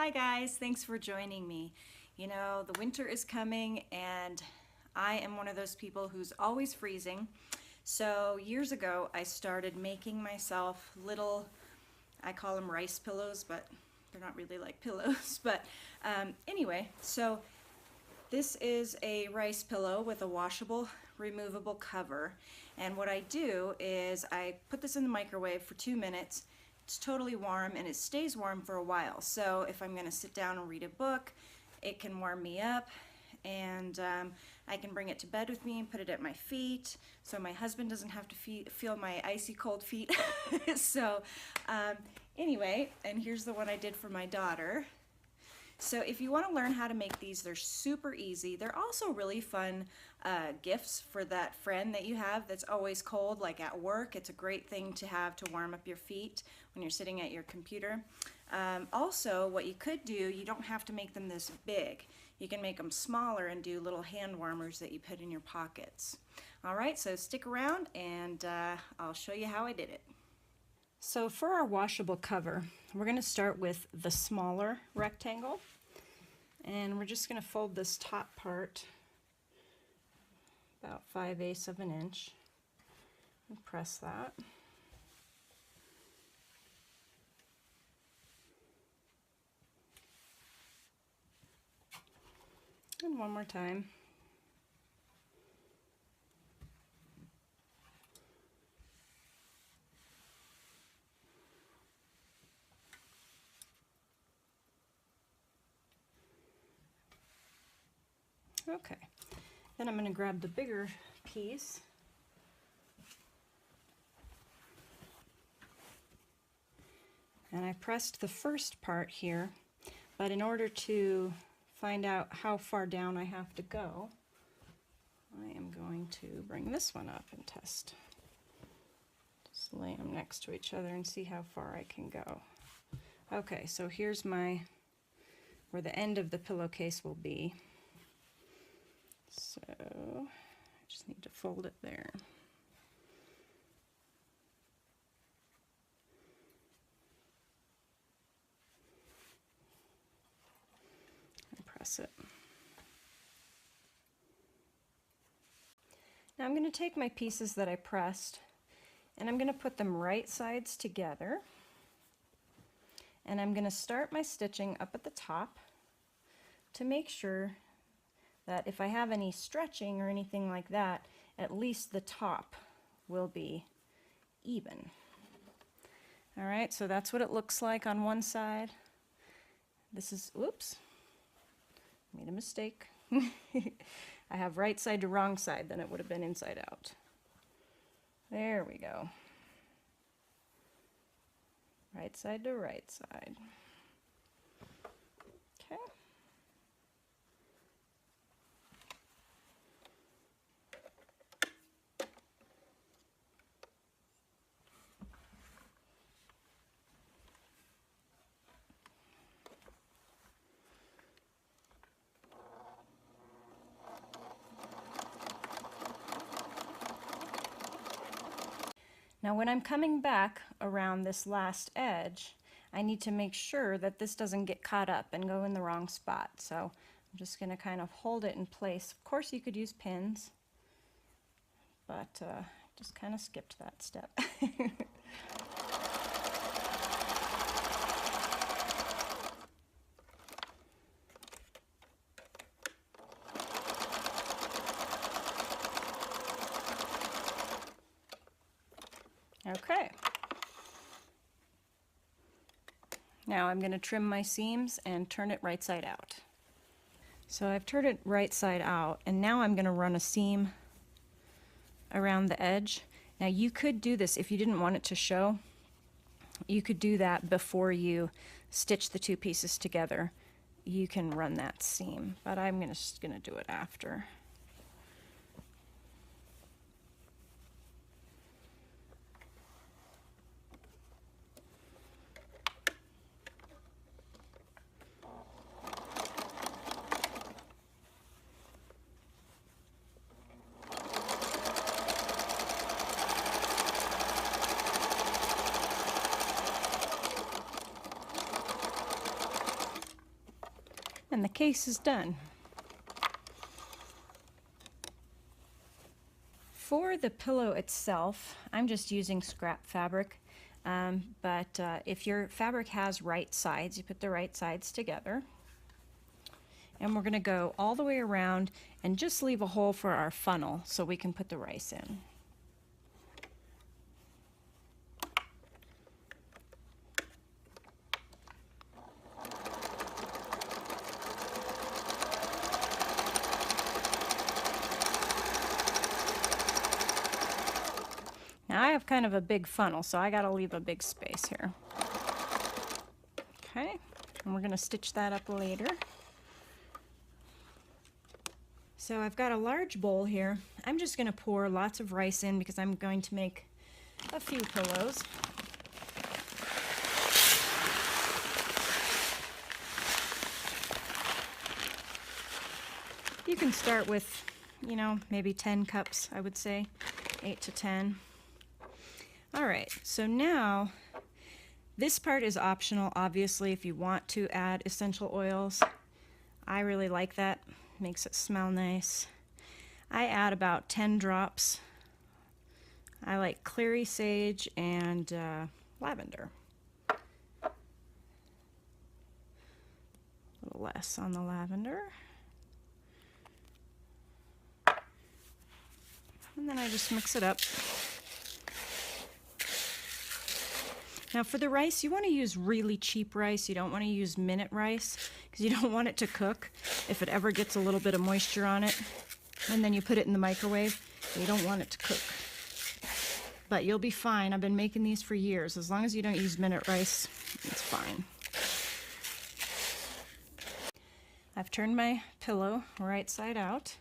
Hi guys, thanks for joining me. You know, the winter is coming and I am one of those people who's always freezing. So years ago I started making myself little, I call them rice pillows, but they're not really like pillows. But anyway, so this is a rice pillow with a washable, removable cover. And what I do is I put this in the microwave for 2 minutes. It's totally warm and it stays warm for a while. So if I'm going to sit down and read a book, it can warm me up, and I can bring it to bed with me and put it at my feet so my husband doesn't have to feel my icy cold feet. So anyway, and here's the one I did for my daughter. So if you want to learn how to make these, they're super easy. They're also really fun gifts for that friend that you have that's always cold, like at work. It's a great thing to have to warm up your feet when you're sitting at your computer. Also, what you could do, you don't have to make them this big. You can make them smaller and do little hand warmers that you put in your pockets. All right, so stick around and I'll show you how I did it. So for our washable cover, we're going to start with the smaller rectangle, and we're just going to fold this top part about 5/8 of an inch and press that. And one more time. Okay, then I'm going to grab the bigger piece and I pressed the first part here, but in order to find out how far down I have to go, I am going to bring this one up and test. Just lay them next to each other and see how far I can go. Okay, so here's where the end of the pillowcase will be. So I just need to fold it there. And press it. Now I'm going to take my pieces that I pressed and I'm going to put them right sides together. And I'm going to start my stitching up at the top to make sure that if I have any stretching or anything like that, at least the top will be even. All right, so that's what it looks like on one side. This is, whoops, made a mistake. I have right side to wrong side, then it would have been inside out. There we go. Right side to right side. Okay. Now when I'm coming back around this last edge, I need to make sure that this doesn't get caught up and go in the wrong spot. So I'm just going to kind of hold it in place. Of course you could use pins, but just kind of skipped that step. Okay. Now I'm going to trim my seams and turn it right side out. So I've turned it right side out, and now I'm going to run a seam around the edge. Now you could do this if you didn't want it to show. You could do that before you stitch the two pieces together. You can run that seam, but I'm just going to do it after. And the case is done. For the pillow itself, I'm just using scrap fabric, but if your fabric has right sides, you put the right sides together. And we're going to go all the way around and just leave a hole for our funnel so we can put the rice in. Now I have kind of a big funnel, so I got to leave a big space here. Okay, and we're going to stitch that up later. So I've got a large bowl here. I'm just going to pour lots of rice in because I'm going to make a few pillows. You can start with, you know, maybe 10 cups, I would say, 8 to 10. All right, so now this part is optional, obviously, if you want to add essential oils. I really like that, makes it smell nice. I add about 10 drops. I like clary sage and lavender. A little less on the lavender. And then I just mix it up. Now for the rice, you want to use really cheap rice. You don't want to use minute rice because you don't want it to cook if it ever gets a little bit of moisture on it. And then you put it in the microwave. You don't want it to cook. But you'll be fine. I've been making these for years. As long as you don't use minute rice, it's fine. I've turned my pillow right side out.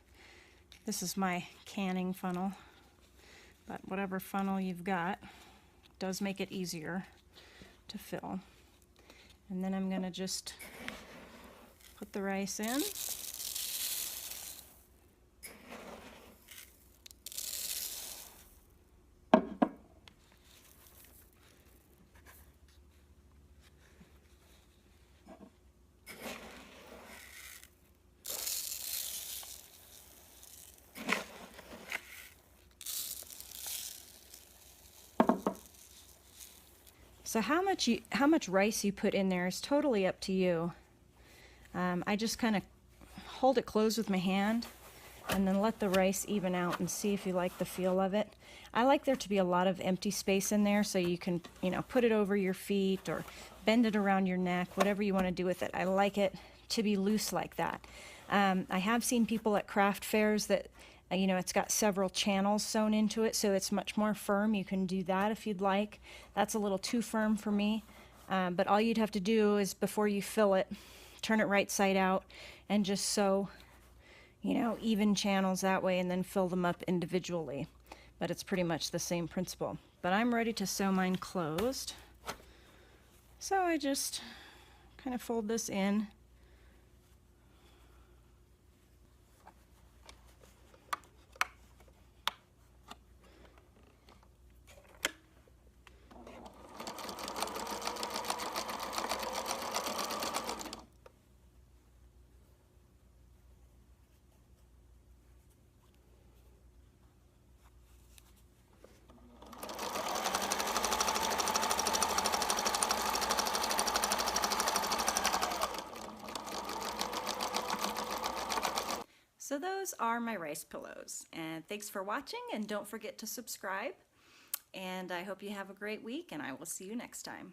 This is my canning funnel, but whatever funnel you've got does make it easier to fill. And then I'm going to just put the rice in. So how much rice you put in there is totally up to you. I just kind of hold it closed with my hand and then let the rice even out and see if you like the feel of it. I like there to be a lot of empty space in there so you can, you know, put it over your feet or bend it around your neck, whatever you want to do with it. I like it to be loose like that. I have seen people at craft fairs that, you know, it's got several channels sewn into it, so it's much more firm. You can do that if you'd like. That's a little too firm for me. But all you'd have to do is before you fill it, turn it right side out and just sew, you know, even channels that way and then fill them up individually. But it's pretty much the same principle. But I'm ready to sew mine closed. So I just kind of fold this in. So those are my rice pillows, and thanks for watching, and don't forget to subscribe, and I hope you have a great week, and I will see you next time.